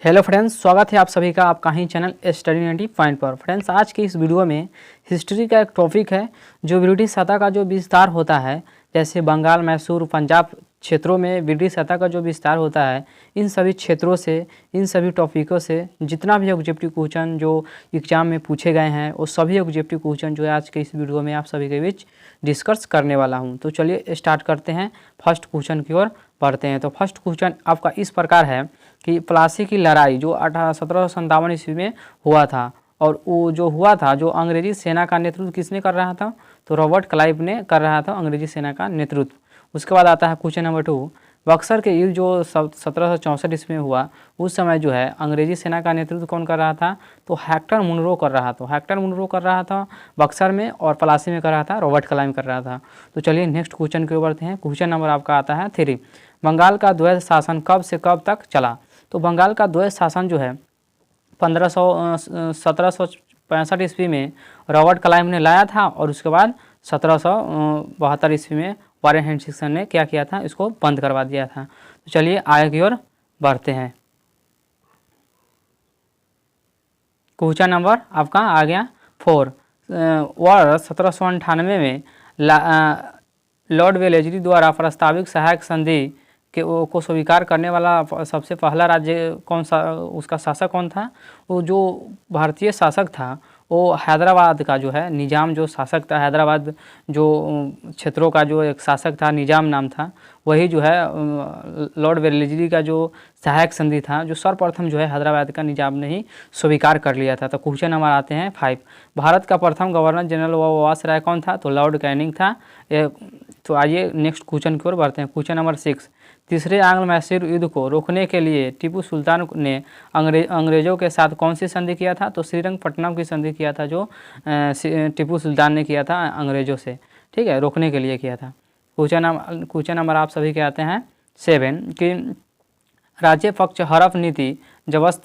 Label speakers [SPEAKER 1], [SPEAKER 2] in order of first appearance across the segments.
[SPEAKER 1] Hello friends, स्वागत है आप सभी का आपका ही चैनल स्टडी 90 पॉइंट पर। फ्रेंड्स, आज के इस वीडियो में हिस्ट्री का एक टॉपिक है जो ब्रिटिश सत्ता का जो विस्तार होता है, जैसे बंगाल, मैसूर, पंजाब क्षेत्रों में ब्रिटिश सत्ता का जो विस्तार होता है, इन सभी क्षेत्रों से, इन सभी टॉपिकों से जितना भी ऑब्जेक्टिव क्वेश्चन जो एग्जाम में पूछे गए हैं वो सभी ऑब्जेक्टिव क्वेश्चन जो है आज के इस वीडियो में आप सभी के बीच डिस्कस करने वाला हूँ। तो चलिए स्टार्ट करते हैं, फर्स्ट क्वेश्चन की ओर बढ़ते हैं। तो फर्स्ट क्वेश्चन आपका इस प्रकार है कि प्लासी की लड़ाई जो 1757 ईस्वी में हुआ था, और वो जो हुआ था, जो अंग्रेजी सेना का नेतृत्व किसने कर रहा था, तो रॉबर्ट क्लाइव ने कर रहा था अंग्रेजी सेना का नेतृत्व। उसके बाद आता है क्वेश्चन नंबर 2, बक्सर के युद्ध जो 1764 ईस्वी में हुआ, उस समय जो है अंग्रेजी सेना का नेतृत्व कौन कर रहा था, तो हेक्टर मुनरो कर रहा था। हेक्टर मुनरो कर रहा था बक्सर में, और प्लासी में कर रहा था रॉबर्ट क्लाइव कर रहा था। तो चलिए नेक्स्ट क्वेश्चन की ओर बढ़ते हैं। क्वेश्चन नंबर आपका आता है 3, बंगाल का द्वैध शासन कब से कब तक चला। तो बंगाल का द्वैध शासन जो है 1765 ईस्वी में रॉबर्ट क्लाइव ने लाया था, और उसके बाद 1772 ईस्वी में वारेन हेस्टिंग्स ने क्या किया था, इसको बंद करवा दिया था। तो चलिए आगे की ओर बढ़ते हैं। क्वेश्चन नंबर आपका आ गया 4, वर्ष 1798 में लॉर्ड वेलेस्ली द्वारा प्रस्तावित सहायक संधि को स्वीकार करने वाला सबसे पहला राज्य कौन सा, उसका शासक कौन था। वो जो भारतीय शासक था वो हैदराबाद का जो है निज़ाम जो शासक था, हैदराबाद जो क्षेत्रों का जो एक शासक था, निज़ाम नाम था, वही जो है लॉर्ड वेलेस्ली का जो सहायक संधि था, जो सर्वप्रथम जो है हैदराबाद का निज़ाम ने ही स्वीकार कर लिया था। तो क्वेश्चन नंबर आते हैं 5, भारत का प्रथम गवर्नर जनरल वायसराय कौन था, तो लॉर्ड कैनिंग था। तो आइए नेक्स्ट क्वेश्चन की ओर बढ़ते हैं। क्वेश्चन नंबर 6, तीसरे आंग्ल मैसूर युद्ध को रोकने के लिए टीपू सुल्तान ने अंग्रेजों के साथ कौन सी संधि किया था, तो श्रीरंगपट्टनम की संधि किया था, जो टीपू सुल्तान ने किया था अंग्रेजों से, ठीक है, रोकने के लिए किया था। क्वेश्चन नंबर आप सभी के आते हैं 7 कि राज्य पक्ष हड़प नीति जबरदस्त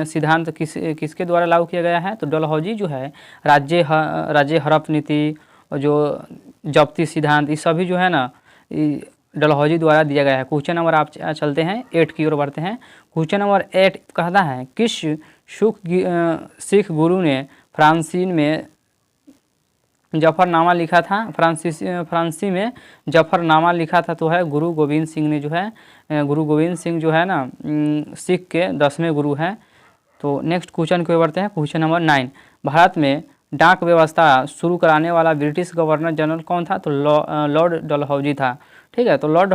[SPEAKER 1] सिद्धांत किसके द्वारा लागू किया गया है, तो डलहौजी जो है राज्य हड़प नीति और जो जब्ती सिद्धांत, ये सभी जो है ना डलहौजी द्वारा दिया गया है। क्वेश्चन नंबर आप चलते हैं 8 की ओर बढ़ते हैं। क्वेश्चन नंबर 8 कहता है किस सिख गुरु ने फ्रांसीसी में जफरनामा लिखा था, फ्रांसी में जफरनामा लिखा था, तो है गुरु गोविंद सिंह ने जो है, गुरु गोविंद सिंह जो है ना सिख के 10वें गुरु हैं। तो नेक्स्ट क्वेश्चन की ओर बढ़ते हैं। क्वेश्चन नंबर 9, भारत में डाक व्यवस्था शुरू कराने वाला ब्रिटिश गवर्नर जनरल कौन था, तो लॉर्ड डलहौजी था, ठीक है। तो लॉर्ड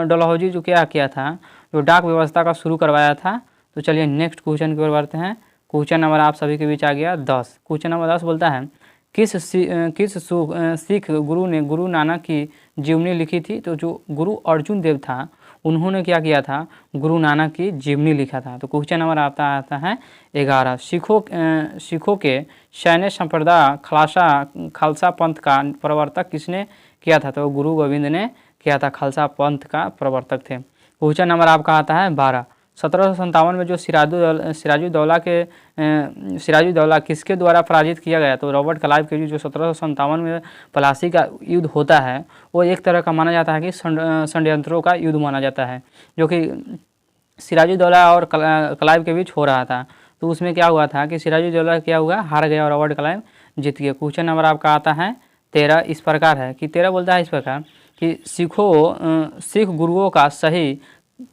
[SPEAKER 1] डलहौजी जो क्या किया था, जो डाक व्यवस्था का शुरू करवाया था। तो चलिए नेक्स्ट क्वेश्चन की ओर बढ़ते हैं। क्वेश्चन नंबर आप सभी के बीच आ गया 10। क्वेश्चन नंबर 10 बोलता है किस सिख गुरु ने गुरु नानक की जीवनी लिखी थी, तो जो गुरु अर्जुन देव था उन्होंने क्या किया था, गुरु नानक की जीवनी लिखा था। तो क्वेश्चन नंबर आता है 11, सिखों के सैन्य संप्रदाय खालसा पंथ का प्रवर्तक किसने किया था, तो गुरु गोविंद ने किया था, खालसा पंथ का प्रवर्तक थे। क्वेश्चन नंबर आपका आता है 12, 1757 में जो सिराजुद्दौला किसके द्वारा पराजित किया गया, तो रॉबर्ट क्लाइव के जो 1757 में प्लासी का युद्ध होता है, वो एक तरह का माना जाता है कि षड्यंत्रों का युद्ध माना जाता है, जो कि सिराजुद्दौला और क्लाइव के बीच हो रहा था। तो उसमें क्या हुआ था कि सिराजुद्दौला क्या हुआ, हार गया और रॉबर्ट क्लाइव जीत गया। क्वेश्चन नंबर आपका आता है 13, इस प्रकार है कि 13 बोलता है इस प्रकार कि सिख गुरुओं का सही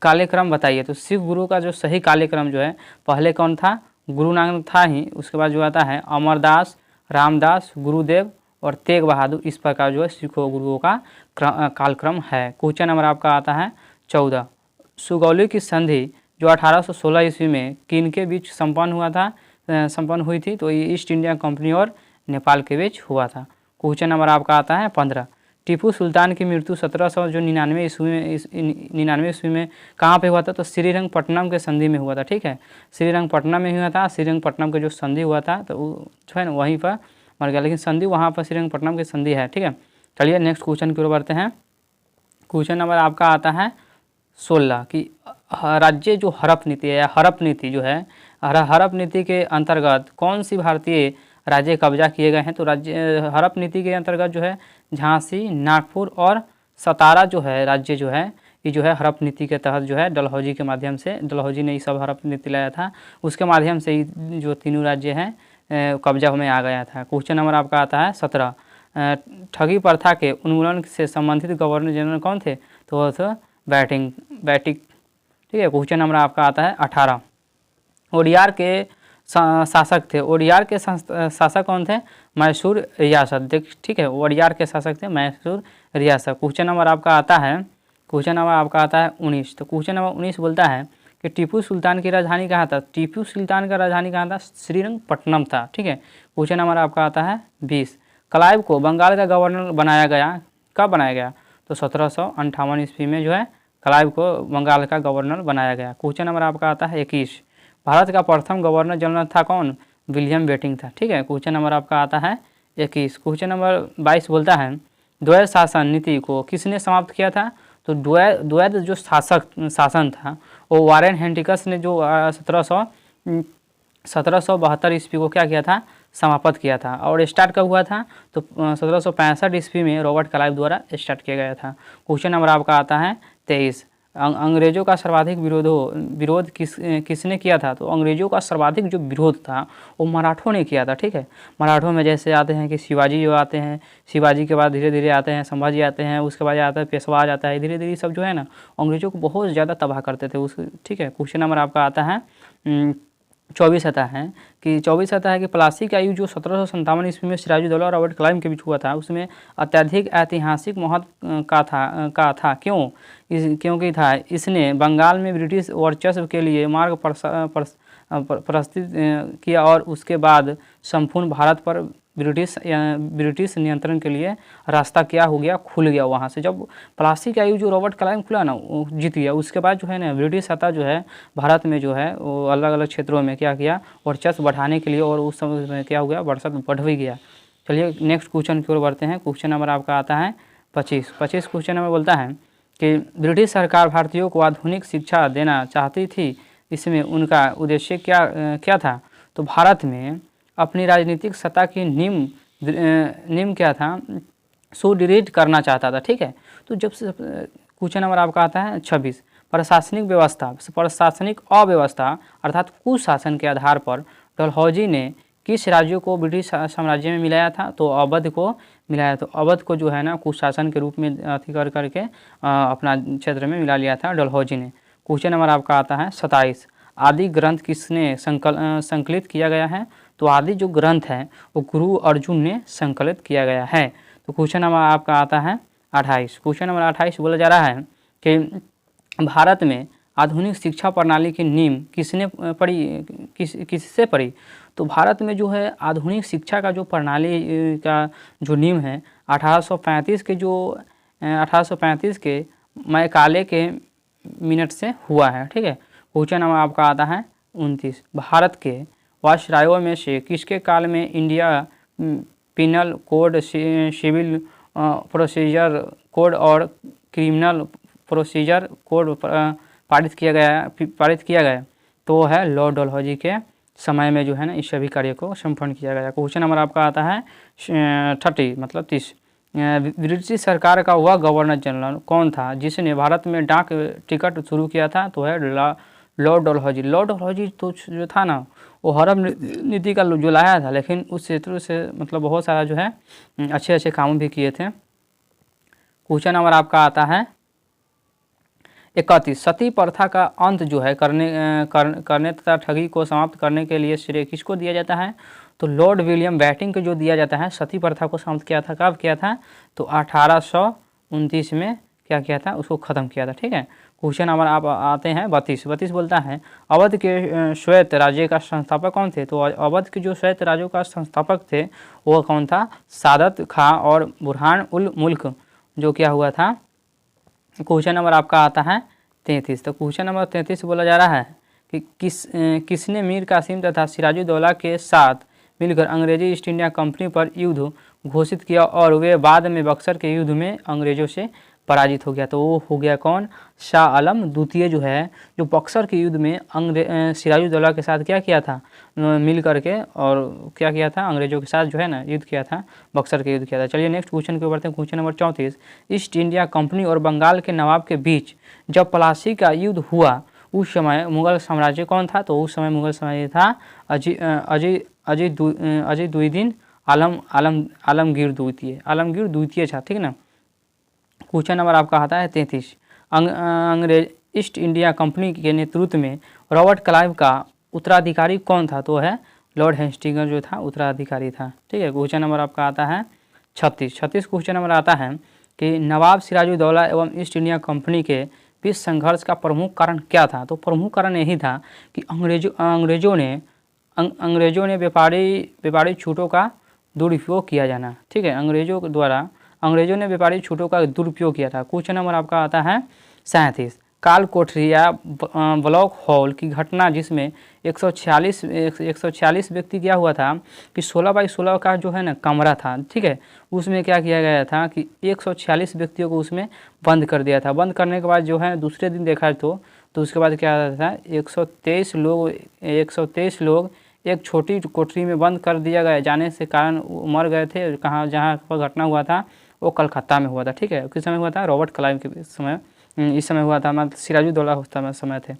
[SPEAKER 1] कार्यक्रम बताइए। तो सिख गुरु का जो सही कार्यक्रम जो है, पहले कौन था, गुरु नानक था ही, उसके बाद जो आता है अमरदास, रामदास, गुरुदेव और तेग बहादुर, इस प्रकार जो है सिख गुरुओं का कालक्रम है। क्वेश्चन नंबर आपका आता है 14, सुगौली की संधि जो 1816 ईस्वी में किन के बीच संपन्न हुई थी, तो ये ईस्ट इंडिया कंपनी और नेपाल के बीच हुआ था। क्वेश्चन नंबर आपका आता है 15, टीपू सुल्तान की मृत्यु 1799 ईस्वी में कहाँ पे हुआ था, तो श्रीरंगपट्टनम के संधि में हुआ था, ठीक है, श्रीरंगपट्टनम में हुआ था। श्रीरंगपट्टनम के जो संधि हुआ था तो जो है ना वहीं पर मर गया, लेकिन संधि वहाँ पर श्रीरंगपट्टनम की संधि है, ठीक है। चलिए नेक्स्ट क्वेश्चन की ओर बढ़ते हैं। क्वेश्चन नंबर आपका आता है 16 कि राज्य जो हड़प नीति है, हड़प नीति जो है, हड़प नीति के अंतर्गत कौन सी भारतीय राज्य कब्जा किए गए हैं, तो राज्य हड़प नीति के अंतर्गत जो है झांसी, नागपुर और सतारा जो है राज्य जो है, कि जो है हड़प नीति के तहत जो है डलहौजी के माध्यम से, डलहौजी ने ये सब हड़प नीति लाया था, उसके माध्यम से ही जो तीनों राज्य हैं कब्जा में आ गया था। क्वेश्चन नंबर आपका आता है 17, ठगी प्रथा के उन्मूलन से संबंधित गवर्नर जनरल कौन थे? तो वो थे बैटिक। ठीक है। क्वेश्चन नंबर आपका आता है 18, ओडियार के शासक थे। ओडियार के शासक कौन थे? मैसूर रियासत। ठीक है, ओडियार के शासक थे मैसूर रियासत। क्वेश्चन नंबर आपका आता है 19। तो क्वेश्चन नंबर 19 बोलता है कि टीपू सुल्तान की राजधानी कहाँ था? टीपू सुल्तान का राजधानी कहाँ था? श्रीरंगपट्टनम था। ठीक है। क्वेश्चन नंबर आपका आता है 20, क्लाइव को बंगाल का गवर्नर बनाया गया, कब बनाया गया? तो 1758 ईस्वी में जो है क्लाइव को बंगाल का गवर्नर बनाया गया। क्वेश्चन नंबर आपका आता है 21, भारत का प्रथम गवर्नर जनरल था कौन? विलियम बेटिंग था। ठीक है। क्वेश्चन नंबर आपका आता है 21। क्वेश्चन नंबर 22 बोलता है द्वैध शासन नीति को किसने समाप्त किया था? तो द्वैध जो शासन था वो वारेन हेस्टिंग्स ने जो 1772 ईस्वी को क्या किया था? समाप्त किया था। और स्टार्ट कब हुआ था? तो 1765 ईस्वी में रॉबर्ट क्लाइव द्वारा स्टार्ट किया गया था। क्वेश्चन नंबर आपका आता है 23, अंग्रेजों का सर्वाधिक विरोध किसने किया था? तो अंग्रेजों का सर्वाधिक जो विरोध था वो मराठों ने किया था। ठीक है। मराठों में जैसे आते हैं कि शिवाजी जो आते हैं, शिवाजी के बाद धीरे धीरे आते हैं संभाजी आते हैं, उसके बाद आता है पेशवा आ जाता है, धीरे धीरे सब जो है ना अंग्रेजों को बहुत ज़्यादा तबाह करते थे उस। ठीक है। क्वेश्चन नंबर आपका आता है 24 आता है कि प्लासी का युद्ध जो 1757 ईस्वी में सिराजुद्दौला और रॉबर्ट क्लाइव के बीच हुआ था उसमें अत्यधिक ऐतिहासिक महत्व का था। क्यों? क्योंकि था इसने बंगाल में ब्रिटिश वर्चस्व के लिए मार्ग प्रशस्त किया और उसके बाद संपूर्ण भारत पर ब्रिटिश नियंत्रण के लिए रास्ता क्या हो गया? खुल गया। वहाँ से जब प्लासी का युद्ध जो रॉबर्ट क्लाइव खुला ना वो जीत गया, उसके बाद जो है ना ब्रिटिश सत्ता जो है भारत में जो है वो अलग अलग क्षेत्रों में क्या किया? वर्चस्व बढ़ाने के लिए, और उस समय में क्या हो गया? वर्चस्व बढ़ भी गया। चलिए नेक्स्ट क्वेश्चन की ओर बढ़ते हैं। क्वेश्चन नंबर आपका आता है 25 क्वेश्चन नंबर बोलता है कि ब्रिटिश सरकार भारतीयों को आधुनिक शिक्षा देना चाहती थी, इसमें उनका उद्देश्य क्या था? तो भारत में अपनी राजनीतिक सत्ता की नींव क्या था? सुदृढ़ करना चाहता था। ठीक है। तो जब से क्वेश्चन नंबर आपका आता है 26, प्रशासनिक अव्यवस्था अर्थात कुशासन के आधार पर डलहौजी ने किस राज्यों को ब्रिटिश साम्राज्य में मिलाया था? तो अवध को मिलाया। तो अवध को जो है ना कुशासन के रूप में अथी करके अपना क्षेत्र में मिला लिया था डलहौजी ने। क्वेश्चन नंबर आपका आता है 27, आदि ग्रंथ किसने संकलित किया गया है? तो आदि जो ग्रंथ है वो गुरु अर्जुन ने संकलित किया गया है। तो क्वेश्चन नंबर आपका आता है 28। क्वेश्चन नंबर 28 बोला जा रहा है कि भारत में आधुनिक शिक्षा प्रणाली की नींव किससे पड़ी? तो भारत में जो है आधुनिक शिक्षा का जो प्रणाली का जो नींव है 1835 के मैकाले के मिनट से हुआ है। ठीक है। क्वेश्चन नंबर आपका आता है 29, भारत के वायसरायों में से किसके काल में India penal code, civil procedure code और क्रिमिनल प्रोसीजर कोड पारित किया गया? तो है लॉर्ड डलहौजी के समय में जो है ना इस सभी कार्य को संपन्न किया गया। क्वेश्चन नंबर आपका आता है 30, ब्रिटिश सरकार का वह गवर्नर जनरल कौन था जिसने भारत में डाक टिकट शुरू किया था? तो है लॉर्ड डलहौजी। लॉर्ड डलहौजी तो जो था ना वो हड़प नीति का जो लाया था, लेकिन उस क्षेत्र से मतलब बहुत सारा जो है अच्छे काम भी किए थे। क्वेश्चन नंबर आपका आता है 31, सती प्रथा का अंत जो है करने तथा ठगी को समाप्त करने के लिए श्रेय किसको दिया जाता है? तो लॉर्ड विलियम बेटिंग को जो दिया जाता है। सती प्रथा को समाप्त किया था, कब किया था? तो 1829 में क्या किया था? उसको ख़त्म किया था। ठीक है। क्वेश्चन नंबर आप आते हैं 32 बोलता है अवध के श्वेत राज्य का संस्थापक कौन थे? तो अवध के जो श्वेत राज्यों का संस्थापक थे वो कौन था? सादत खां और बुरहान उल मुल्क जो क्या हुआ था। क्वेश्चन नंबर आपका आता है 33। तो क्वेश्चन नंबर 33 बोला जा रहा है कि किसने मीर कासिम तथा सिराजुद्दौला के साथ मिलकर अंग्रेजी ईस्ट इंडिया कंपनी पर युद्ध घोषित किया और वे बाद में बक्सर के युद्ध में अंग्रेजों से पराजित हो गया? तो वो हो गया कौन? शाह आलम द्वितीय जो है, जो बक्सर के युद्ध में सिराजुद्दौला के साथ क्या किया था? मिल करके और क्या किया था, अंग्रेजों के साथ जो है ना युद्ध किया था, बक्सर के युद्ध किया था। चलिए नेक्स्ट क्वेश्चन के बढ़ते हैं। Question number 34, east India company और बंगाल के नवाब के बीच जब प्लासी का युद्ध हुआ उस समय मुगल साम्राज्य कौन था? तो उस समय मुगल साम्राज्य था अजीदुद्दीन आलमगीर द्वितीय था, ठीक है ना। क्वेश्चन नंबर आपका आता है 33, अंग्रेज ईस्ट इंडिया कंपनी के नेतृत्व में रॉबर्ट क्लाइव का उत्तराधिकारी कौन था? तो है लॉर्ड हेस्टिंग्स जो था उत्तराधिकारी था, ठीक है। क्वेश्चन नंबर आपका आता है 36 क्वेश्चन नंबर आता है कि नवाब सिराजुद्दौला एवं ईस्ट इंडिया कंपनी के बीच संघर्ष का प्रमुख कारण क्या था? तो प्रमुख कारण यही था कि अंग्रेजों ने व्यापारी छूटों का दुरुपयोग किया जाना, ठीक है। अंग्रेजों ने व्यापारी छूटों का दुरुपयोग किया था। क्वेश्चन नंबर आपका आता है 37, काल कोठरी या ब्लॉक हॉल की घटना जिसमें 146 व्यक्ति क्या हुआ था कि 16x16 का जो है ना कमरा था, ठीक है। उसमें क्या किया गया था कि 146 व्यक्तियों को उसमें बंद कर दिया था। बंद करने के बाद जो है दूसरे दिन देखा तो उसके बाद क्या था 123 लोग एक छोटी कोठरी में बंद कर दिया गया जाने से कारण मर गए थे। कहाँ जहाँ पर घटना हुआ था वो कलकत्ता में हुआ था, ठीक है। किस समय हुआ था? रॉबर्ट क्लाइव के समय, इस समय हुआ था, मतलब सिराजुद्दौला समय थे।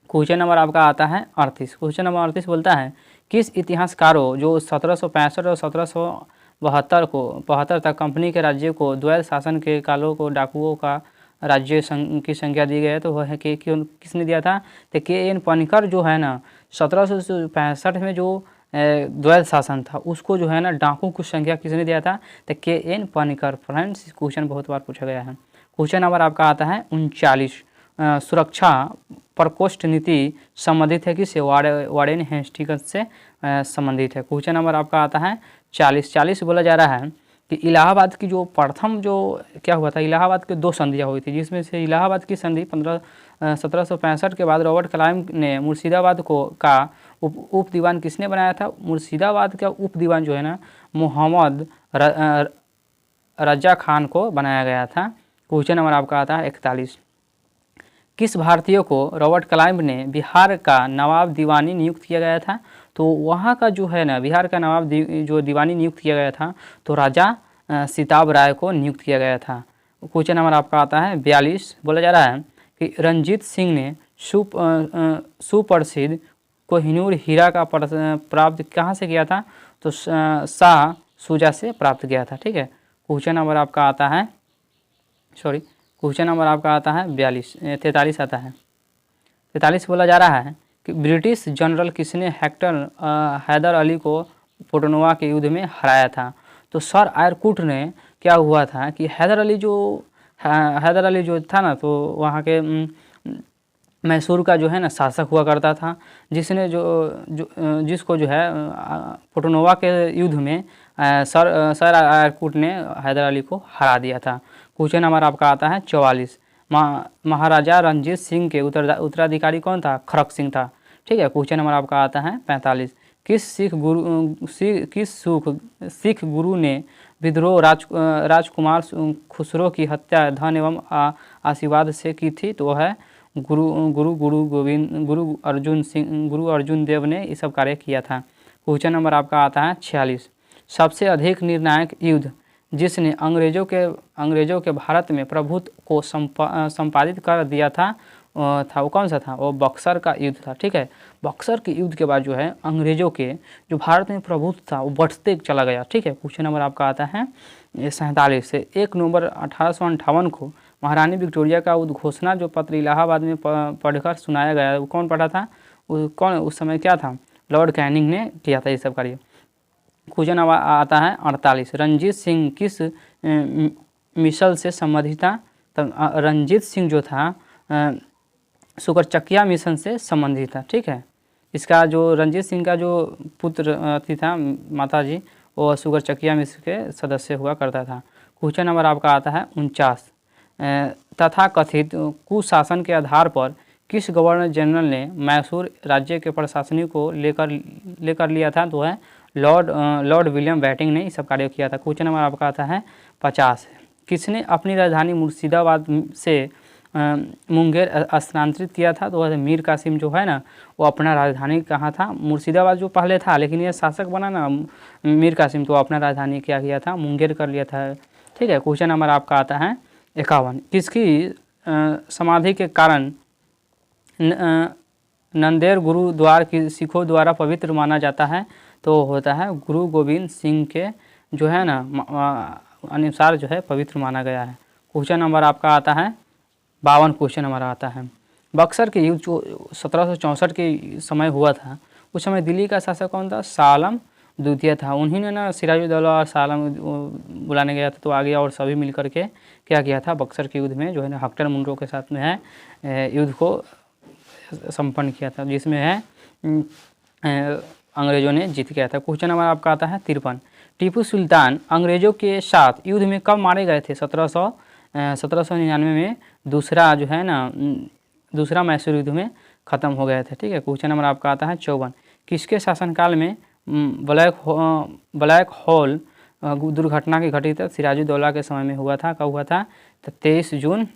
[SPEAKER 1] क्वेश्चन नंबर आपका आता है 38। क्वेश्चन नंबर 38 बोलता है किस इतिहासकारों जो 1765 और 1772 तक कंपनी के राज्य को द्वैध शासन के कालों को डाकुओं का राज्य की संज्ञा दी गई है? तो वह है कि किसने दिया था? तो के.एन. पनिकर जो है ना 1765 में जो द्वैध शासन था उसको जो है ना डाकू की संज्ञा किसने दिया था? तो के.एन. पनिकर। फ्रेंड्स क्वेश्चन बहुत बार पूछा गया है। क्वेश्चन नंबर आपका आता है 39, सुरक्षा प्रकोष्ठ नीति संबंधित है किससे? वारेन हेस्टिंग्स से संबंधित है। क्वेश्चन नंबर आपका आता है 40 बोला जा रहा है कि इलाहाबाद की जो प्रथम जो क्या हुआ था, इलाहाबाद की 2 संधियाँ हुई थी, जिसमें से इलाहाबाद की संधि 1765 के बाद रॉबर्ट क्लाइव ने मुर्शिदाबाद को का उप दीवान किसने बनाया था? मुर्शिदाबाद का उप दीवान जो है ना मोहम्मद रजा खान को बनाया गया था। क्वेश्चन नंबर आपका आता है 41, किस भारतीय को रॉबर्ट क्लाइव ने बिहार का नवाब दीवानी नियुक्त किया गया था? तो वहाँ का जो है ना बिहार का नवाब जो दीवानी नियुक्त किया गया था तो राजा सिताब राय को नियुक्त किया गया था। क्वेश्चन नंबर आपका आता है 42, बोला जा रहा है कि रंजीत सिंह ने सुप्रसिद्ध कोहिनूर हीरा का प्राप्त कहाँ से किया था? तो शाह शुजा से प्राप्त किया था, ठीक है। क्वेश्चन नंबर आपका आता है क्वेश्चन नंबर आपका आता है 43 आता है। 43 बोला जा रहा है कि ब्रिटिश जनरल किसने हैदर अली को पोटनवा के युद्ध में हराया था? तो सर आयरकुट ने क्या हुआ था कि हैदर अली जो था ना तो वहाँ के मैसूर का जो है ना शासक हुआ करता था, जिसने जिसको जो है पोटनवा के युद्ध में सर आयरकुट ने हैदर अली को हरा दिया था। क्वेश्चन नंबर आपका आता है 44, महाराजा रंजीत सिंह के उत्तराधिकारी कौन था? खड़क सिंह था, ठीक है। क्वेश्चन नंबर आपका आता है 45, किस सिख गुरु ने विद्रोह राजकुमार खुसरो की हत्या धन एवं आशीर्वाद से की थी? तो है गुरु अर्जुन देव ने ये सब कार्य किया था। क्वेश्चन नंबर आपका आता है 46, सबसे अधिक निर्णायक युद्ध जिसने अंग्रेजों के भारत में प्रभुत्व को संपादित कर दिया था वो कौन सा था? वो बक्सर का युद्ध था, ठीक है। बक्सर के युद्ध के बाद जो है अंग्रेजों के जो भारत में प्रभुत्व था वो बढ़ते चला गया, ठीक है। क्वेश्चन नंबर आपका आता है 47 से 1 नवंबर 1858 को महारानी विक्टोरिया का उद्घोषणा जो पत्र इलाहाबाद में पढ़कर सुनाया गया, वो कौन पढ़ा था? कौन उस समय क्या था? लॉर्ड कैनिंग ने किया था ये सब कार्य। क्वेश्चन आता है 48, रंजीत सिंह किस मिशन से संबंधित था? तब रंजीत सिंह जो था सुकरचकिया मिशन से संबंधित था, ठीक है। इसका जो रंजीत सिंह का जो पुत्र था माता जी वो सुकरचकिया मिशन के सदस्य हुआ करता था। क्वेश्चन नंबर आपका आता है 49, तथा कथित कुशासन के आधार पर किस गवर्नर जनरल ने मैसूर राज्य के प्रशासनिक को लेकर लिया था? तो है लॉर्ड विलियम बैटिंग ने इस सब कार्य किया था। क्वेश्चन नंबर आपका आता है 50, किसने अपनी राजधानी मुर्शिदाबाद से मुंगेर स्थानांतरित किया था। तो वह मीर कासिम जो है ना वो अपना राजधानी कहाँ था, मुर्शिदाबाद जो पहले था, लेकिन ये शासक बना ना मीर कासिम, तो अपना राजधानी क्या किया था, मुंगेर कर लिया था। ठीक है, क्वेश्चन नंबर आपका आता है 51। किसकी समाधि के कारण नंदेड़ गुरुद्वार की सिखों द्वारा पवित्र माना जाता है? तो होता है गुरु गोविंद सिंह के जो है ना अनुसार जो है पवित्र माना गया है। क्वेश्चन नंबर आपका आता है 52। क्वेश्चन हमारा आता है बक्सर के युद्ध जो 1764 के समय हुआ था, उस समय दिल्ली का शासक कौन था? शाह आलम द्वितीय था। उन्हीं ने ना सिराजुद्दौला और शाह आलम बुलाने गया था, तो आ गया और सभी मिलकर के क्या किया था, बक्सर के युद्ध में जो है ना हक्टर मुनरो के साथ में है युद्ध को संपन्न किया था, जिसमें है अंग्रेजों ने जीत गया था। क्वेश्चन नंबर आपका आता है 53। टीपू सुल्तान अंग्रेजों के साथ युद्ध में कब मारे गए थे? 1799 में दूसरा जो है ना दूसरा मैसूर युद्ध में ख़त्म हो गए थे। ठीक है, क्वेश्चन नंबर आपका आता है 54। किसके शासनकाल में ब्लैक होल दुर्घटना की घटित सिराजुद्दौला के समय में हुआ था? कब हुआ था? तो 22 जून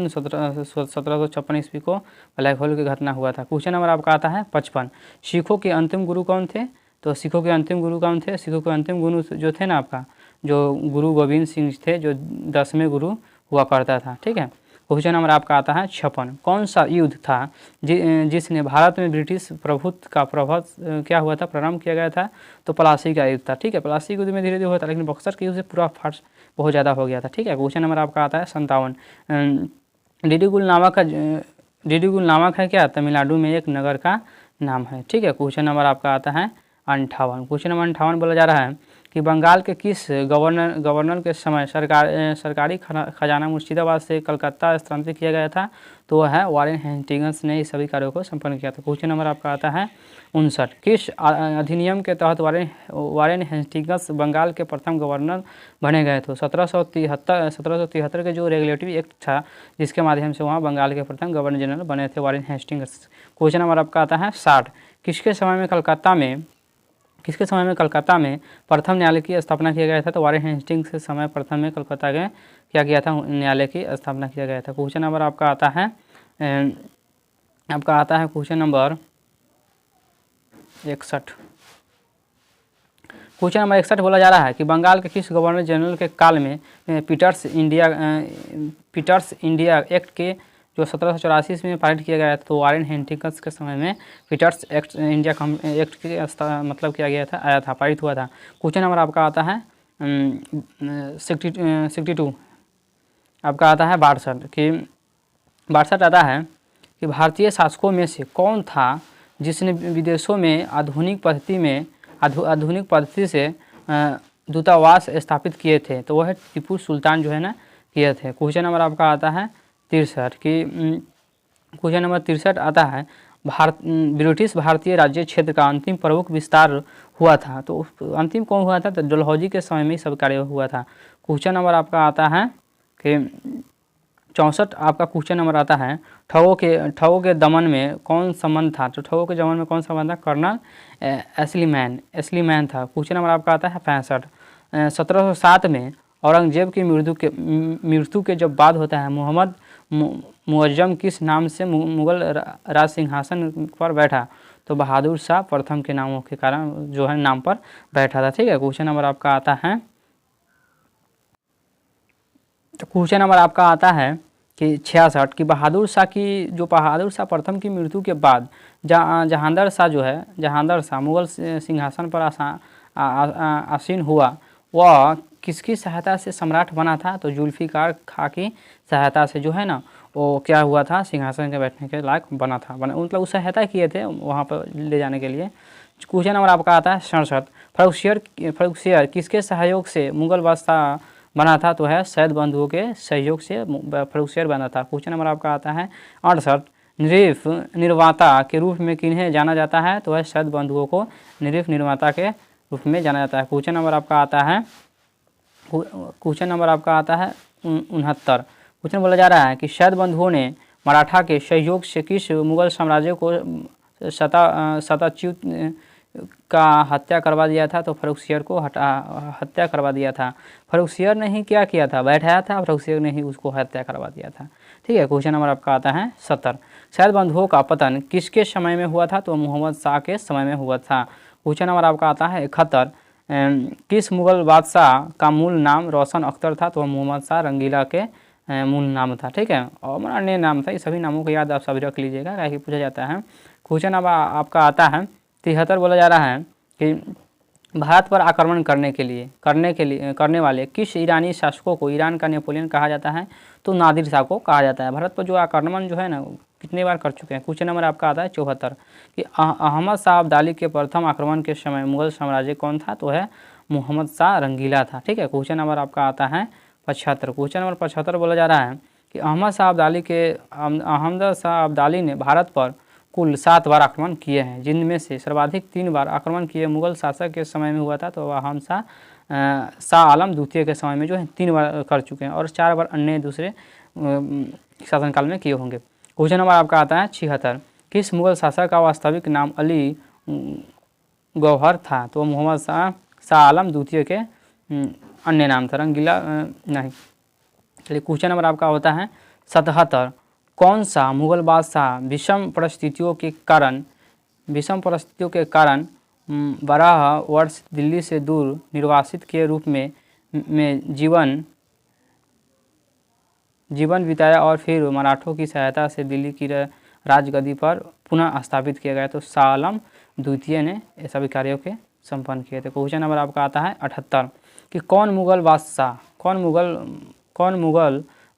[SPEAKER 1] 1756 ईस्वी को ब्लैक होल की घटना हुआ था। क्वेश्चन नंबर आपका आता है 55। सिखों के अंतिम गुरु कौन थे? तो सिखों के अंतिम गुरु कौन थे? सिखों के अंतिम गुरु जो थे ना आपका जो गुरु गोविंद सिंह थे, जो 10वें गुरु हुआ करता था। ठीक है, क्वेश्चन नंबर आपका आता है 56। कौन सा युद्ध था जिसने भारत में ब्रिटिश प्रभुत्व का क्या हुआ था, प्रारंभ किया गया था? तो प्लासी का युद्ध था। ठीक है, प्लासी युद्ध में धीरे धीरे हुआ था, लेकिन बक्सर के युद्ध से पूरा फास्ट बहुत ज़्यादा हो गया था। ठीक है, क्वेश्चन नंबर आपका आता है 57। डिडिगुल नामक है क्या? तमिलनाडु में एक नगर का नाम है। ठीक है, क्वेश्चन नंबर आपका आता है 58। क्वेश्चन नंबर 58 बोला जा रहा है कि बंगाल के किस गवर्नर के समय सरकारी खजाना मुर्शिदाबाद से कलकत्ता स्थानांतरित किया गया था? तो वह है वारेन हेस्टिंग्स ने इस सभी कार्यों को संपन्न किया था। क्वेश्चन नंबर आपका आता है 59। किस अधिनियम के तहत वारेन हेस्टिंग्स बंगाल के प्रथम गवर्नर बने गए थे? 1773 के जो रेगुलेटरी एक्ट था, जिसके माध्यम से वहाँ बंगाल के प्रथम गवर्नर जनरल बने थे वारेन हेस्टिंग्स। क्वेश्चन नंबर आपका आता है 60। किसके समय में कलकत्ता में प्रथम न्यायालय की स्थापना किया गया था? तो वारेन हेस्टिंग्स के समय प्रथम में कलकत्ता के क्या किया था, न्यायालय की स्थापना किया गया था। क्वेश्चन नंबर आपका आता है क्वेश्चन नंबर 61। क्वेश्चन नंबर 61 बोला जा रहा है कि बंगाल के किस गवर्नर जनरल के काल में पीटर्स इंडिया एक्ट के जो 1784 में पारित किया गया था? तो वारेन हेस्टिंग्स के समय में पीटर्स इंडिया एक्ट के मतलब किया गया था, आया था, पारित हुआ था। क्वेश्चन नंबर आपका आता है 62। आपका आता है 62 आता है कि भारतीय शासकों में से कौन था जिसने विदेशों में आधुनिक पद्धति से दूतावास स्थापित किए थे? तो वह टीपू सुल्तान जो है ना किए थे। क्वेश्चन नंबर आपका आता है 63 कि क्वेश्चन नंबर 63 आता है ब्रिटिश भारतीय राज्य क्षेत्र का अंतिम प्रमुख विस्तार हुआ था? तो अंतिम कौन हुआ था? तो डलहौजी के समय में ही सब कार्य हुआ था। क्वेश्चन नंबर आपका आता है कि 64। आपका क्वेश्चन नंबर आता है ठगों के दमन में कौन संबंध था? तो ठगों के दमन में कौन संबंध था? कर्नल एस्लीमैन था। क्वेश्चन नंबर आपका आता है 65। 1707 में औरंगजेब की मृत्यु के जब बाद होता है, मोहम्मद मुअज्जम किस नाम से मुगल राज सिंहासन पर बैठा? तो बहादुर शाह प्रथम के नामों के कारण जो है नाम पर बैठा था। ठीक है, क्वेश्चन नंबर आपका आता है कि 66 कि बहादुर शाह प्रथम की मृत्यु के बाद जहांदर शाह मुगल सिंहासन पर आसीन हुआ, वह किसकी सहायता से सम्राट बना था? तो जुल्फिकार खां की सहायता से जो है ना वो क्या हुआ था, सिंहासन के बैठने के लायक बना था, मतलब उस सहायता किए थे वहाँ पर ले जाने के लिए। क्वेश्चन नंबर आपका आता है 67। फर्रुखसियर किसके सहयोग से मुगल बादशाह बना था? तो है सैयद बंधुओं के सहयोग से फर्रुखसियर बना था। क्वेश्चन नंबर आपका आता है 68। निर्माता के रूप में किन्हें जाना जाता है? तो है सैयद बंधुओं को निर्माता के रूप में जाना जाता है। क्वेश्चन नंबर आपका आता है 69। क्वेश्चन बोला जा रहा है कि सैयद बंधुओं ने मराठा के सहयोग से किस मुगल साम्राज्य को शताच्युत का हत्या करवा दिया था, तो फर्रुखसियर को हत्या करवा दिया था। फर्रुखसियर ने ही क्या किया था, बैठाया था, फर्रुखसियर ने ही उसको हत्या करवा दिया था। ठीक है, क्वेश्चन नंबर आपका आता है 70। सैयद बंधुओं का पतन किसके समय में हुआ था, तो मोहम्मद शाह के समय में हुआ था। क्वेश्चन नंबर आपका आता है 71। किस मुगल बादशाह का मूल नाम रोशन अख्तर था, तो मोहम्मद शाह रंगीला के मूल नाम था। ठीक है, और अन्य नाम था, ये सभी नामों को याद आप सभी रख लीजिएगा, क्या पूछा जाता है। क्वेश्चन अब आपका आता है 73। बोला जा रहा है कि भारत पर आक्रमण करने वाले किस ईरानी शासकों को ईरान का नेपोलियन कहा जाता है, तो नादिर शाह को कहा जाता है। भारत पर जो आक्रमण जो है ना कितने बार कर चुके हैं। क्वेश्चन नंबर आपका आता है 74 कि अहमद शाह अब्दाली के प्रथम आक्रमण के समय मुगल साम्राज्य कौन था, तो है मोहम्मद शाह रंगीला था। ठीक है, क्वेश्चन नंबर आपका आता है 75। क्वेश्चन नंबर 75 बोला जा रहा है कि अहमद शाह अब्दाली ने भारत पर कुल 7 बार आक्रमण किए हैं, जिनमें से सर्वाधिक 3 बार आक्रमण किए मुगल शासक के समय में हुआ था, तो अहमद शाह आलम द्वितीय के समय में जो है 3 बार कर चुके हैं, और 4 बार अन्य दूसरे शासनकाल में किए होंगे। क्वेश्चन नंबर आपका आता है 76। किस मुगल शासक का वास्तविक नाम अली गौहर था, तो मोहम्मद शाह आलम द्वितीय के अन्य नाम था, रंगीला नहीं। चलिए, क्वेश्चन नंबर आपका होता है 77। कौन सा मुगल बादशाह विषम परिस्थितियों के कारण 12 वर्ष दिल्ली से दूर निर्वासित के रूप में जीवन बिताया और फिर मराठों की सहायता से दिल्ली की राजगद्दी पर पुनः स्थापित किया गया, तो शाह आलम द्वितीय ने ये सभी कार्यों के संपन्न किए थे। क्वेश्चन नंबर आपका आता है 78 कि कौन मुगल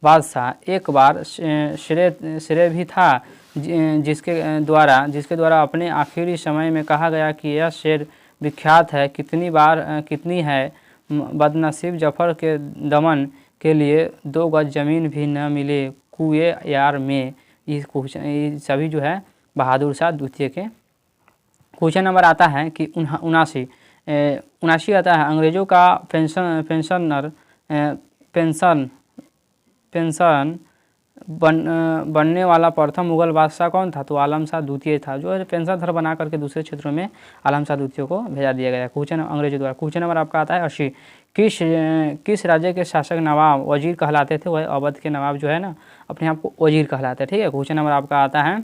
[SPEAKER 1] बादशाह एक बार श्रेय भी था, जिसके द्वारा अपने आखिरी समय में कहा गया कि यह शेर विख्यात है, कितनी है बदनसीब जफर के दमन के लिए 2 गज जमीन भी न मिले कुए यार में। ये सभी जो है बहादुर शाह द्वितीय के। क्वेश्चन नंबर आता है कि 79 आता है अंग्रेजों का पेंशन बनने वाला प्रथम मुगल बादशाह कौन था, तो आलम शाह द्वितीय था, जो है पेंशन धर बना करके दूसरे क्षेत्रों में आलम शाह द्वितीय को भेजा दिया गया क्वेश्चन अंग्रेजों द्वारा। क्वेश्चन नंबर आपका आता है 80। किस राज्य के शासक नवाब वजीर कहलाते थे, वह अवध के नवाब जो है ना अपने आप को वजीर कहलाते हैं। ठीक है, क्वेश्चन नंबर आपका आता है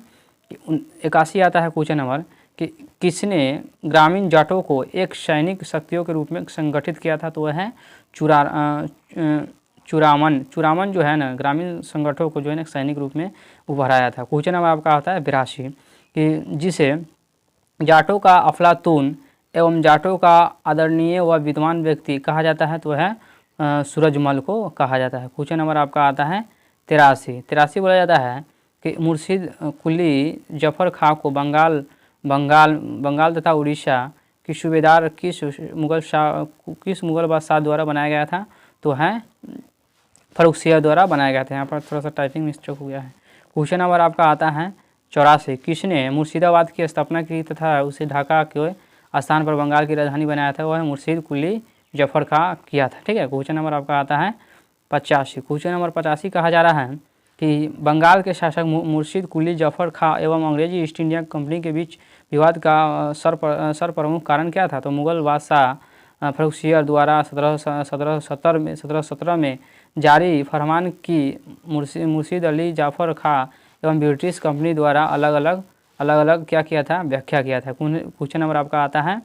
[SPEAKER 1] 81 आता है क्वेश्चन नंबर कि किसने ग्रामीण जाटों को एक सैनिक शक्तियों के रूप में संगठित किया था, तो वह है चुरामन जो है ना ग्रामीण संगठनों को जो है ना सैनिक रूप में उभराया था। क्वेश्चन नंबर आपका आता है 82 कि जिसे जाटों का अफलातून एवं जाटों का आदरणीय व विद्वान व्यक्ति कहा जाता है, तो है सूरजमल को कहा जाता है। क्वेश्चन नंबर आपका आता है 83 बोला जाता है कि मुर्शिद कुली जफर खां को बंगाल तथा उड़ीसा की सूबेदार किस मुगल बादशाह द्वारा बनाया गया था, तो है फर्रुखसियर द्वारा बनाया गया था। यहाँ पर थोड़ा सा टाइपिंग मिस्टेक हो गया है। क्वेश्चन नंबर आपका आता है 84 किसने मुर्शिदाबाद की स्थापना की तथा उसे ढाका के स्थान पर बंगाल की राजधानी बनाया था, वह मुर्शिद कुली जफर खां किया था। ठीक है, क्वेश्चन नंबर आपका आता है 85। क्वेश्चन नंबर 85 कहा जा रहा है कि बंगाल के शासक मुर्शिद कुली जफर खां एवं अंग्रेजी ईस्ट इंडिया कंपनी के बीच विवाद का प्रमुख कारण क्या था, तो मुगल बादशाह फर्रुखसियर द्वारा 1717 में जारी फरमान की मुर्शिद अली जाफर खां एवं ब्रिटिश कंपनी द्वारा अलग अलग क्या किया था, व्याख्या किया था। क्वेश्चन नंबर आपका आता है,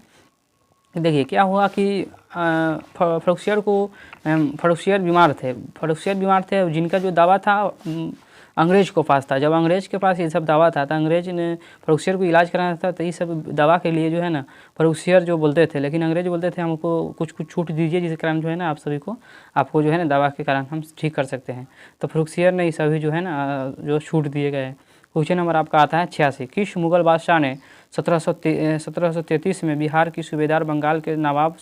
[SPEAKER 1] देखिए क्या हुआ कि फर्रुखसियर बीमार थे, जिनका जो दावा था अंग्रेज को पास था। जब अंग्रेज के पास ये सब दावा था तो अंग्रेज ने फर्रुखसियर को इलाज कराना था, तो ये सब दवा के लिए जो है ना फर्रुखसियर जो बोलते थे, लेकिन अंग्रेज बोलते थे हमको कुछ छूट दीजिए जिसके कारण जो है ना आपको जो है ना दवा के कारण हम ठीक कर सकते हैं। तो फर्रुखसियर ने ये सभी जो है ना जो छूट दिए गए। क्वेश्चन नंबर आपका आता है 86 किस मुगल बादशाह ने 1733 में बिहार की सूबेदार बंगाल के नवाब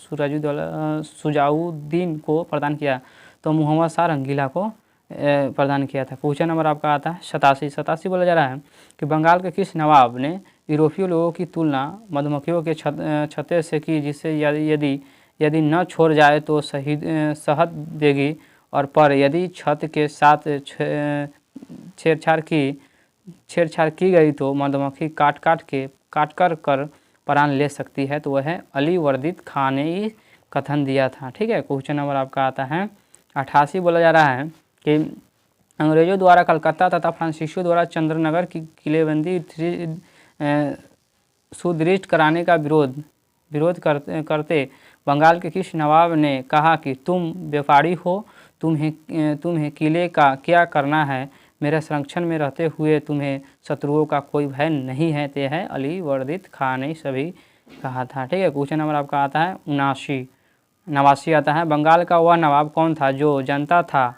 [SPEAKER 1] सुजाउद्दीन को प्रदान किया, तो मोहम्मद शाह रंगीला को प्रदान किया था। क्वेश्चन नंबर आपका आता है 87 बोला जा रहा है कि बंगाल के किस नवाब ने यूरोपीय लोगों की तुलना मधुमक्खियों के छत्ते से की, जिससे यदि न छोड़ जाए तो शहद देगी, और पर यदि छत के साथ छेड़छाड़ की गई तो मधुमक्खी काट कर प्राण ले सकती है, तो वह अली वर्दीद खां ने ही कथन दिया था। ठीक है, क्वेश्चन नंबर आपका आता है 88। बोला जा रहा है कि अंग्रेजों द्वारा कलकत्ता तथा फ्रांसीसियों द्वारा चंद्रनगर की किलेबंदी सुदृढ़ कराने का विरोध करते बंगाल के किस नवाब ने कहा कि तुम व्यापारी हो, तुम्हें किले का क्या करना है, मेरे संरक्षण में रहते हुए तुम्हें शत्रुओं का कोई भय नहीं है। ते है अली वर्दीद खां ने सभी कहा था। ठीक है, क्वेश्चन नंबर आपका आता है 89 आता है। बंगाल का वह नवाब कौन था जो जानता था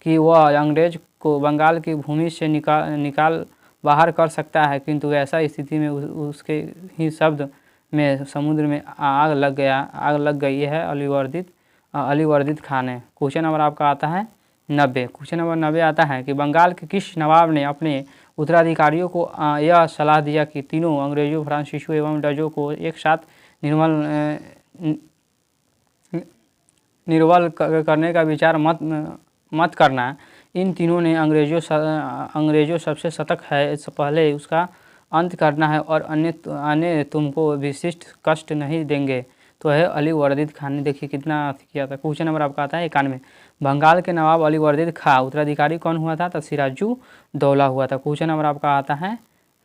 [SPEAKER 1] कि वह अंग्रेज को बंगाल की भूमि से निकाल बाहर कर सकता है, किंतु ऐसा स्थिति में उसके ही शब्द में समुद्र में आग लग गई है अली वर्दीद खां ने। क्वेश्चन नंबर आपका आता है 90। क्वेश्चन नंबर 90 आता है कि बंगाल के किस नवाब ने अपने उत्तराधिकारियों को यह सलाह दिया कि तीनों अंग्रेजों, फ्रांसीसियों एवं डचों को एक साथ निर्बल करने का विचार मत करना। इन तीनों ने अंग्रेजों सबसे सतर्क है, पहले उसका अंत करना है और अन्य तुमको विशिष्ट कष्ट नहीं देंगे। तो है अली वर्दीद खां ने। देखिए कितना किया था। क्वेश्चन नंबर आपका आता है 91। बंगाल के नवाब अली वर्दीद खां उत्तराधिकारी कौन हुआ था? तो सिराजू दौला हुआ था। क्वेश्चन नंबर आपका आता है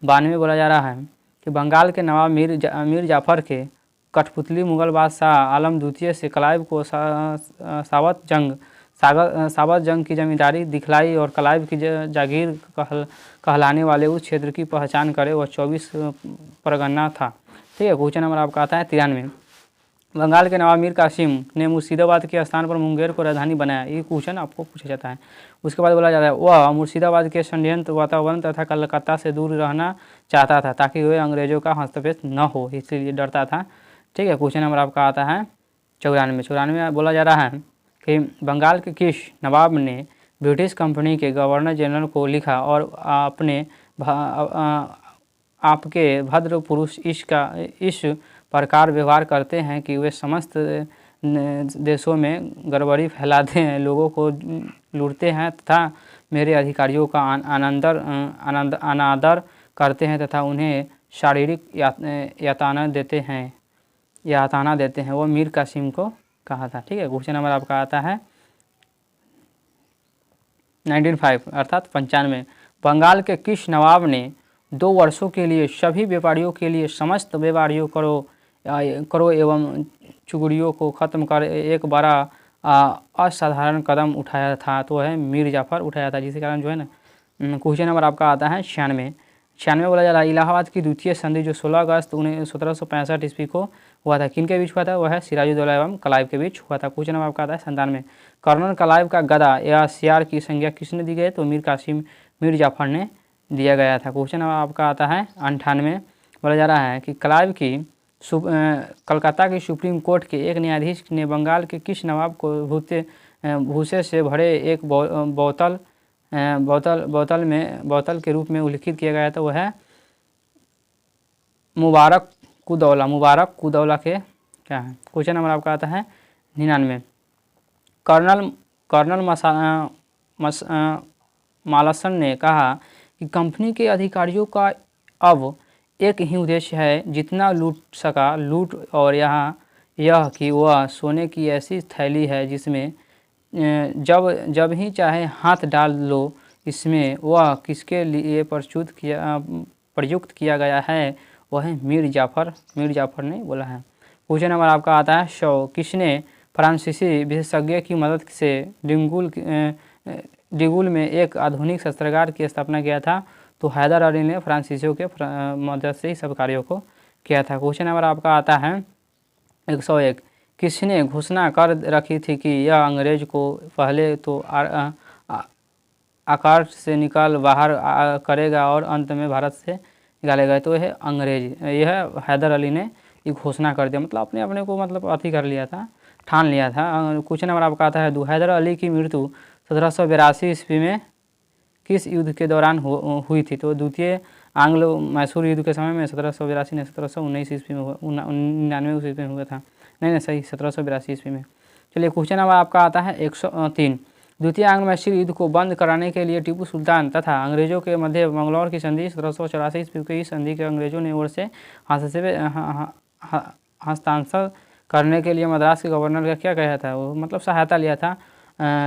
[SPEAKER 1] 92। बोला जा रहा है कि बंगाल के नवाब मीर जाफर के कठपुतली मुगल बादशाह आलम द्वितीय से क्लाइव को साबत जंग की जमींदारी दिखलाई और क्लाइव की जागीर कहलाने वाले उस क्षेत्र की पहचान करे। वह 24 परगना था। ठीक है, क्वेश्चन नंबर आपका आता है 93। बंगाल के नवाब मीर कासिम ने मुर्शिदाबाद के स्थान पर मुंगेर को राजधानी बनाया। ये क्वेश्चन आपको पूछा जाता है। उसके बाद बोला जाता है वह मुर्शिदाबाद के षड्यंत्र वातावरण तथा कलकत्ता से दूर रहना चाहता था ताकि वह अंग्रेजों का हस्तक्षेप न हो, इसलिए डरता था। ठीक है, क्वेश्चन नंबर आपका आता है 94। बोला जा रहा है कि बंगाल के किस नवाब ने ब्रिटिश कंपनी के गवर्नर जनरल को लिखा और आपके भद्र पुरुष इस प्रकार व्यवहार करते हैं कि वे समस्त देशों में गड़बड़ी फैलाते हैं, लोगों को लूटते हैं तथा मेरे अधिकारियों का अनादर करते हैं तथा उन्हें शारीरिक यातना देते हैं। वो मीर कासिम को कहा था। ठीक है, क्वेश्चन नंबर आपका आता है 95 अर्थात 95। बंगाल के किस नवाब ने 2 वर्षों के लिए सभी व्यापारियों के लिए समस्त व्यापारियों करो एवं चुगड़ियों को खत्म कर एक बड़ा असाधारण कदम उठाया था? तो है मीर जाफर उठाया था, जिसके कारण जो है ना। क्वेश्चन नंबर आपका आता है 96। बोला जा रहा है इलाहाबाद की द्वितीय संधि जो 16 अगस्त 1765 ईस्वी को हुआ था, किन के बीच हुआ था? वह है सिराजुद्दौला एवं क्लाइव के बीच हुआ था। क्वेश्चन नंबर आपका आता है 97। कर्नल क्लाइव का गदा या सियार की संज्ञा किसने दी गई? तो मीर जाफर ने दिया गया था। क्वेश्चन नंबर आपका आता है 98। बोला जा रहा है कि क्लाइव की कलकत्ता की सुप्रीम कोर्ट के एक न्यायाधीश ने बंगाल के किस नवाब को भूसे से भरे एक बोतल के रूप में उल्लिखित किया गया था? वह है मुबारक कुदौला के क्या है? क्वेश्चन नंबर आपका आता है 99। कर्नल मालसन ने कहा कि कंपनी के अधिकारियों का अब एक ही उद्देश्य है, जितना लूट सका लूट, और यह कि वह सोने की ऐसी थैली है जिसमें जब ही चाहे हाथ डाल लो। इसमें वह किसके लिए प्रयुक्त किया गया है? वह है मीर जाफर ने बोला है। क्वेश्चन नंबर आपका आता है 100। किसने फ्रांसीसी विशेषज्ञ की मदद से डिगुल में एक आधुनिक शस्त्रागार की स्थापना किया था? तो हैदर अली ने फ्रांसीसियों के मदद से ही सब कार्यों को किया था। क्वेश्चन नंबर आपका आता है 101। किसने घोषणा कर रखी थी कि यह अंग्रेज को पहले तो आकार से निकाल बाहर करेगा और अंत में भारत से निकालेगा? तो यह अंग्रेज, यह हैदर अली ने ये घोषणा कर दिया, मतलब अपने को मतलब अथी कर लिया था, ठान लिया था। क्वेश्चन नंबर आपका आता है 2। हैदर अली की मृत्यु 1782 ईस्वी में किस युद्ध के दौरान हुई थी? तो द्वितीय आंग्लो मैसूर युद्ध के समय में 1782 ने 1719 ईस्वी में 99 ईस्वी में हुआ था। नहीं सही 1782 ईस्वी में। चलिए क्वेश्चन नंबर आपका आता है 103। द्वितीय आंग्ल मैसूर युद्ध को बंद कराने के लिए टीपू सुल्तान तथा अंग्रेजों के मध्य मंगलौर की संधि 1784 ईस्वी की संधि के अंग्रेजों ने ओर से हस्ताक्षर करने के लिए मद्रास के गवर्नर का क्या कहा था, वो मतलब सहायता लिया था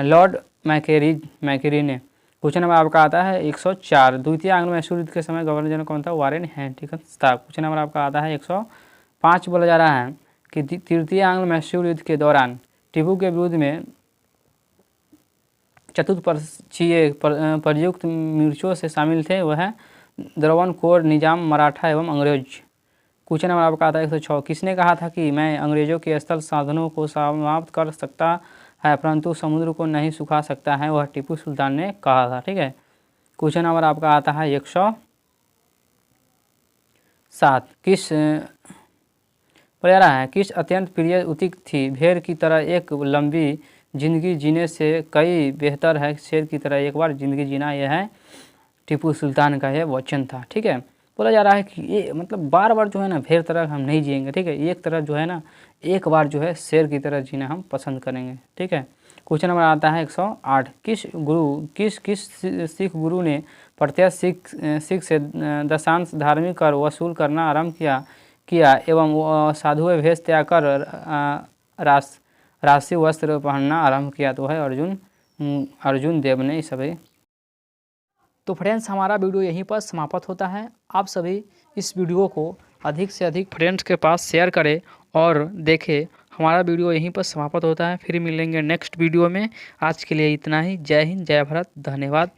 [SPEAKER 1] लॉर्ड मैकेरी ने। क्वेश्चन नंबर आपका आता है 104। द्वितीय आंग्ल मैसूर युद्ध के समय गवर्नर जनरल कौन था, वारेन हेस्टिंग्स था। क्वेश्चन नंबर आपका आता है 105। बोला जा रहा है कि तृतीय आंग्ल मैसूर युद्ध के दौरान टीपू के विरुद्ध में चतुष्पक्षीय प्रयुक्त मोर्चों से शामिल थे, वह द्रवणकोर, निजाम, मराठा एवं अंग्रेज। क्वेश्चन नंबर आपका आता है 106। किसने कहा था कि मैं अंग्रेजों के स्थल साधनों को समाप्त कर सकता है परंतु समुद्र को नहीं सुखा सकता है, वह टीपू सुल्तान ने कहा था। ठीक है, क्वेश्चन नंबर आपका आता है 107। किस अत्यंत प्रिय उक्ति थी, भेड़ की तरह एक लंबी जिंदगी जीने से कई बेहतर है शेर की तरह एक बार जिंदगी जीना। यह है टीपू सुल्तान का यह वचन था। ठीक है, बोला जा रहा है कि ये मतलब बार बार जो है ना भेड़ तरह हम नहीं जिएंगे। ठीक है, एक तरह जो है ना एक बार जो है शेर की तरह जीना हम पसंद करेंगे। ठीक है, क्वेश्चन नंबर आता है 108। किस सिख गुरु ने प्रत्येक सिख से दशांश धार्मिक कर वसूल करना आरंभ किया एवं साधु वेश त्याग कर राशि वस्त्र पहनना आरंभ किया, तो है अर्जुन देव ने सभी। तो फ्रेंड्स, हमारा वीडियो यहीं पर समाप्त होता है। आप सभी इस वीडियो को अधिक से अधिक फ्रेंड्स के पास शेयर करें और देखें। हमारा वीडियो यहीं पर समाप्त होता है, फिर मिलेंगे नेक्स्ट वीडियो में। आज के लिए इतना ही। जय हिंद, जय भारत, धन्यवाद।